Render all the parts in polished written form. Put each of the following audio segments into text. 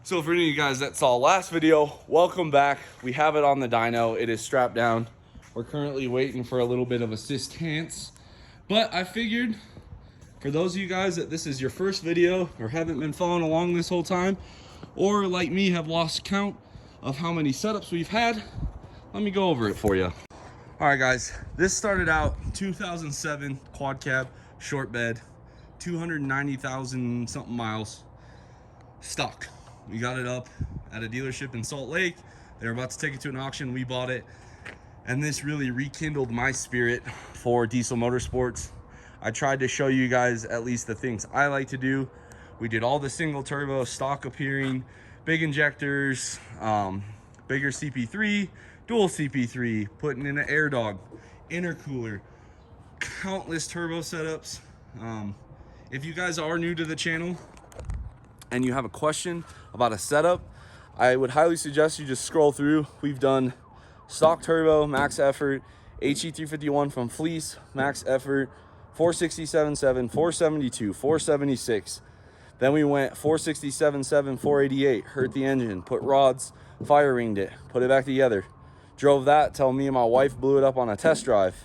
So for any of you guys that saw last video, welcome back. We have it on the dyno. It is strapped down. We're currently waiting for a little bit of assistance. But I figured for those of you guys that this is your first video or haven't been following along this whole time, or like me have lost count of how many setups we've had, let me go over it for you. All right guys, this started out 2007 quad cab, short bed, 290,000 something miles, stock. We got it up at a dealership in Salt Lake. They were about to take it to an auction. We bought it. And this really rekindled my spirit for diesel motorsports. I tried to show you guys at least the things I like to do. We did all the single turbo, stock appearing, big injectors, bigger CP3, dual CP3, putting in an air dog, intercooler, countless turbo setups. If you guys are new to the channel and you have a question about a setup, I would highly suggest you just scroll through. We've done stock turbo, max effort, HE351 from Fleece, max effort, 467.7, 472, 476. Then we went 467.7, 488, hurt the engine, put rods, fire ringed it, put it back together. Drove that till me and my wife blew it up on a test drive.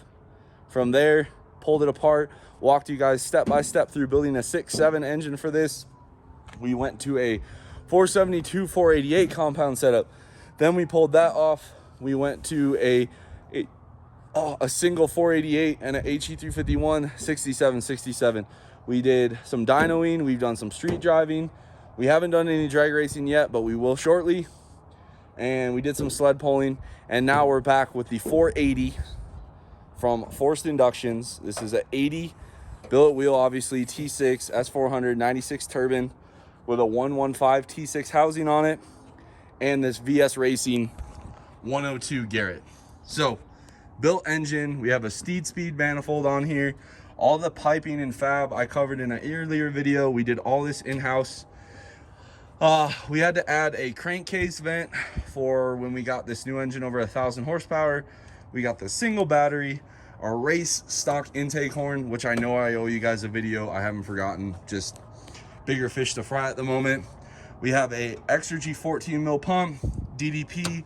From there, pulled it apart, walked you guys step by step through building a 6.7 engine for this. We went to a 472, 488 compound setup. Then we pulled that off. We went to a single 488 and an HE351, 67. We did some dynoing. We've done some street driving. We haven't done any drag racing yet, but we will shortly. And we did some sled pulling. And now we're back with the 480 from Forced Inductions. This is an 80 billet wheel, obviously, T6, S400, 96 turbine with a 115 T6 housing on it. And this VS Racing 102 Garrett. So, built engine. We have a Steed Speed manifold on here. All the piping and fab I covered in an earlier video. We did all this in-house. We had to add a crankcase vent for when we got this new engine over 1,000 horsepower. We got the single battery, our race stock intake horn, which I know I owe you guys a video. I haven't forgotten. Just bigger fish to fry at the moment. We have a Exergy 14 mil pump, DDP,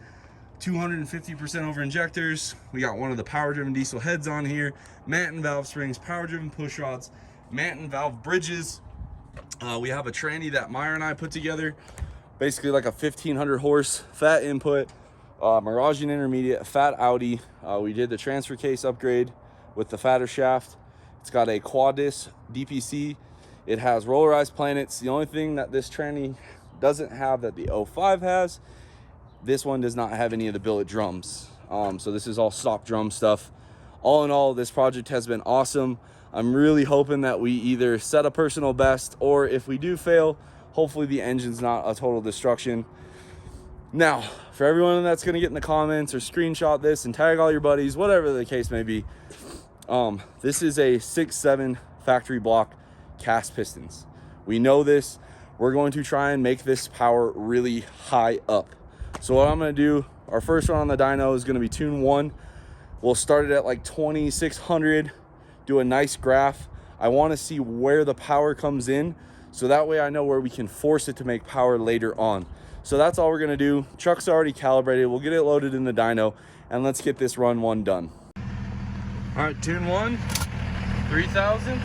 250% over injectors. We got one of the power driven diesel heads on here, Manton valve springs, power driven push rods, Manton valve bridges. We have a tranny that Meyer and I put together, basically like a 1500 horse fat input, Mirage intermediate, fat Audi. We did the transfer case upgrade with the fatter shaft. It's got a quad disc DPC. It has rollerized planets. The only thing that this tranny doesn't have that the 05 has, this one does not have any of the billet drums. So this is all stock drum stuff. All in all, this project has been awesome. I'm really hoping that we either set a personal best, or if we do fail, hopefully the engine's not a total destruction. Now, for everyone that's gonna get in the comments or screenshot this and tag all your buddies, whatever the case may be, this is a 6.7 factory block cast pistons. We know this. We're going to try and make this power really high up. So what I'm going to do, our first one on the dyno is going to be tune 1. We'll start it at like 2600, do a nice graph. I want to see where the power comes in, so that way I know where we can force it to make power later on. So that's all we're going to do. Truck's already calibrated. We'll get it loaded in the dyno, and let's get this run 1 done. All right, tune 1, 3000.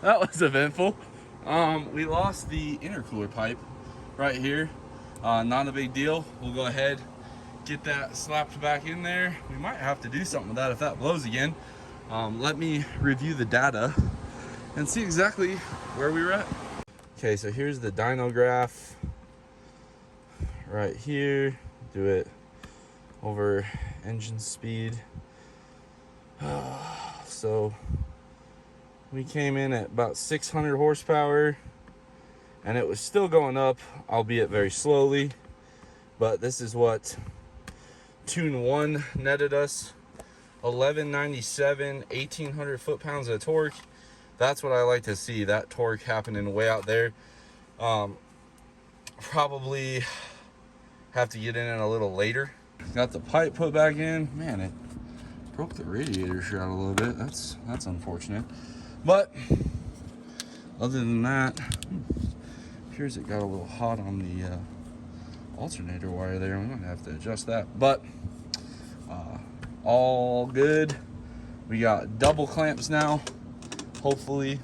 That was eventful. We lost the intercooler pipe right here. Not a big deal. We'll go ahead, get that slapped back in there. We might have to do something with that if that blows again. Let me review the data and see exactly where we were at. Okay, so here's the dyno graph right here. Do it over engine speed. So we came in at about 600 horsepower and it was still going up, albeit very slowly. But this is what Tune 1 netted us. 1197, 1800 foot-pounds of torque. That's what I like to see, that torque happening way out there. Probably have to get in it a little later. Got the pipe put back in. Man, it broke the radiator shroud a little bit. That's unfortunate. But other than that, appears it got a little hot on the alternator wire there. We might have to adjust that. But all good. We got double clamps now. Hopefully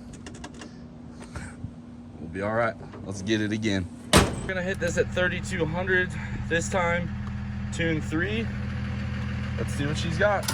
we'll be all right. Let's get it again. We're gonna hit this at 3200 this time. Tune 3. Let's see what she's got.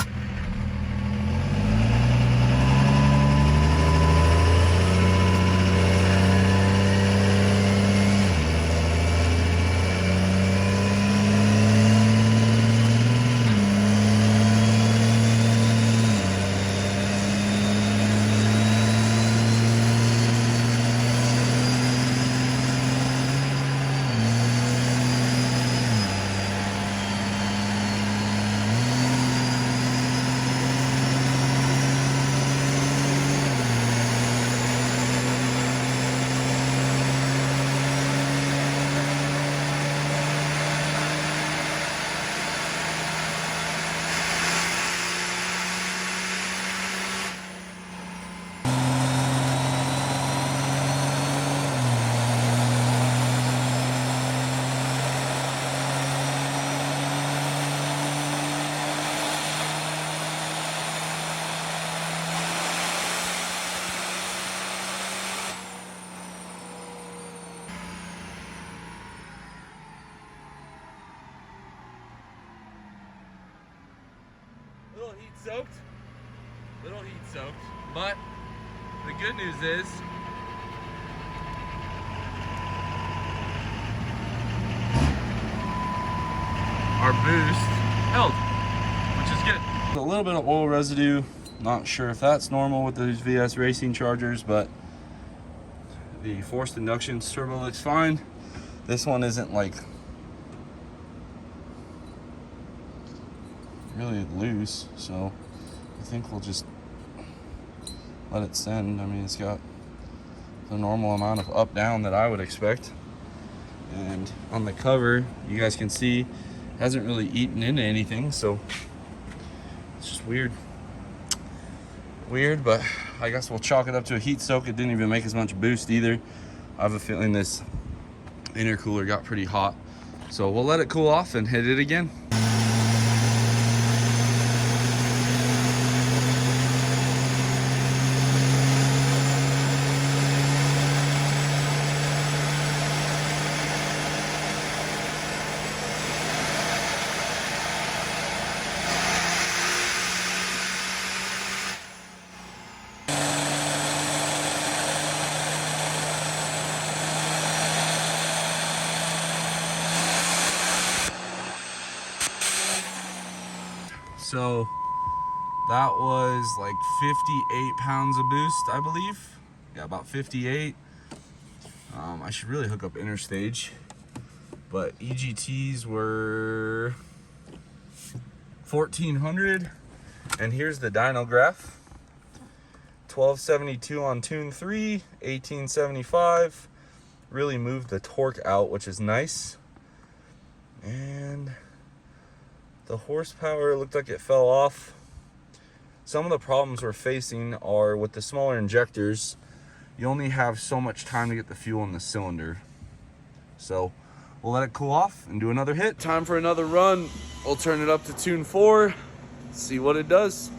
Little heat soaked, but the good news is our boost held, which is good. A little bit of oil residue, not sure if that's normal with those VS racing chargers, but the forced induction turbo looks fine. This one isn't like really loose, so I think we'll just let it send. I mean, it's got the normal amount of up down that I would expect, and on the cover you guys can see it hasn't really eaten into anything, so it's just weird, but I guess we'll chalk it up to a heat soak. It didn't even make as much boost either. I have a feeling this intercooler got pretty hot, so we'll let it cool off and hit it again. So that was like 58 pounds of boost, I believe. Yeah, about 58. I should really hook up interstage, but EGTs were 1400. And here's the dyno graph. 1272 on tune 3, 1875. Really moved the torque out, which is nice. And the horsepower looked like it fell off. Some of the problems we're facing are with the smaller injectors. You only have so much time to get the fuel in the cylinder. So we'll let it cool off and do another hit. Time for another run. We'll turn it up to tune 4, see what it does.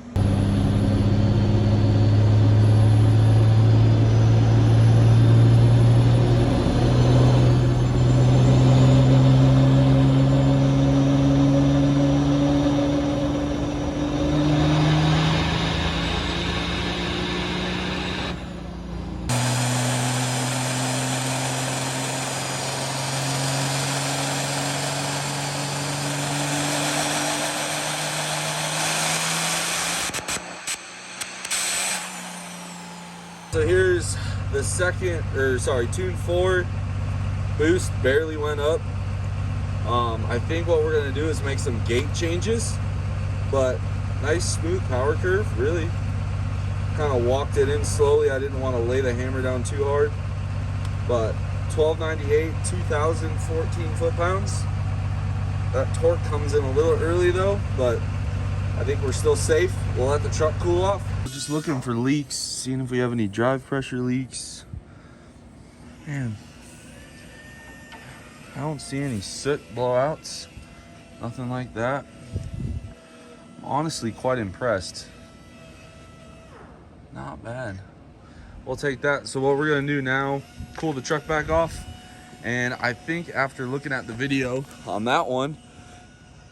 So here's the tune 4 boost, barely went up. I think what we're gonna do is make some gate changes, but nice smooth power curve, really. Kind of walked it in slowly. I didn't want to lay the hammer down too hard, but 1298, 2014 foot-pounds. That torque comes in a little early though, but I think we're still safe. We'll let the truck cool off. Just looking for leaks, seeing if we have any drive pressure leaks. Man, I don't see any soot blowouts, nothing like that. I'm honestly quite impressed. Not bad. We'll take that. So what we're gonna do now, cool the truck back off, and I think after looking at the video on that one,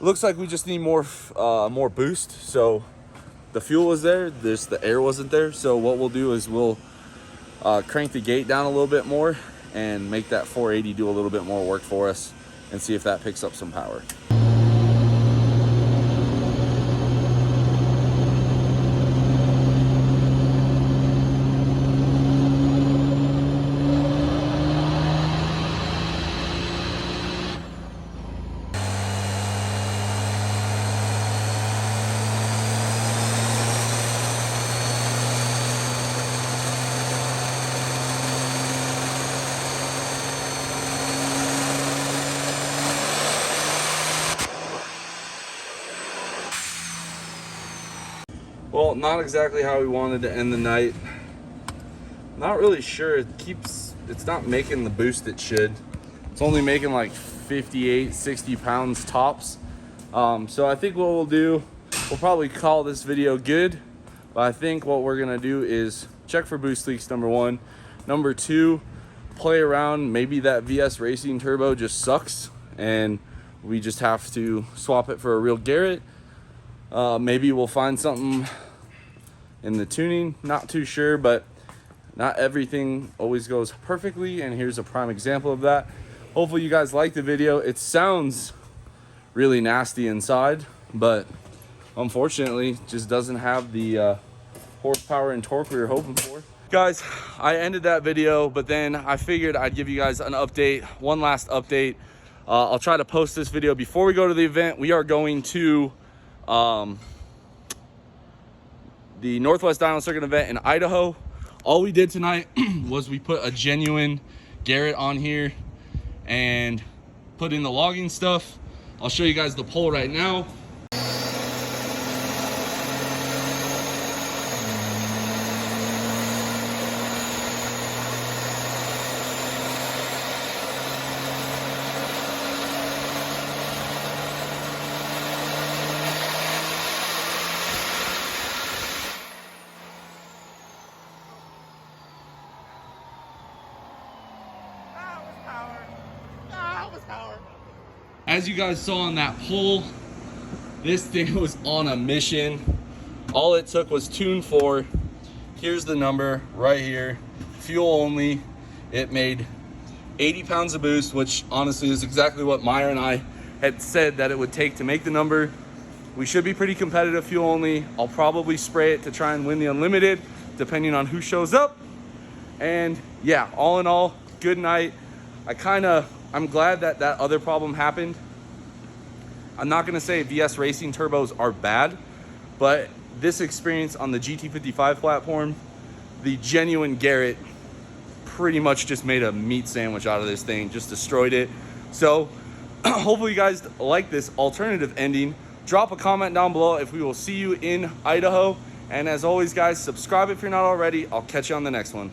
it looks like we just need more boost. So the fuel was there, the air wasn't there. So what we'll do is we'll crank the gate down a little bit more and make that 480 do a little bit more work for us and see if that picks up some power. Well, not exactly how we wanted to end the night. Not really sure. It's not making the boost it should. It's only making like 58, 60 pounds tops. So I think what we'll do, we'll probably call this video good. But I think what we're gonna do is check for boost leaks, number 1. Number 2, play around. Maybe that VS Racing turbo just sucks and we just have to swap it for a real Garrett. Maybe we'll find something in the tuning, not too sure, but not everything always goes perfectly, and here's a prime example of that. Hopefully you guys like the video. It sounds really nasty inside, but unfortunately just doesn't have the horsepower and torque we were hoping for. Guys, I ended that video, but then I figured I'd give you guys an update, one last update. I'll try to post this video before we go to the event. We are going to the Northwest Dyno Circuit event in Idaho. All we did tonight was we put a genuine Garrett on here and put in the logging stuff. I'll show you guys the pole right now. As you guys saw on that pole, this thing was on a mission. All it took was tune 4. Here's the number right here, fuel only. It made 80 pounds of boost, which honestly is exactly what Meyer and I had said that it would take to make the number. We should be pretty competitive fuel only. I'll probably spray it to try and win the unlimited, depending on who shows up. And yeah, all in all, good night. I'm glad that that other problem happened. I'm not gonna say VS Racing turbos are bad, but this experience on the GT55 platform, the genuine Garrett pretty much just made a meat sandwich out of this thing, just destroyed it. So hopefully you guys like this alternative ending. Drop a comment down below if we will see you in Idaho. And as always, guys, subscribe if you're not already. I'll catch you on the next one.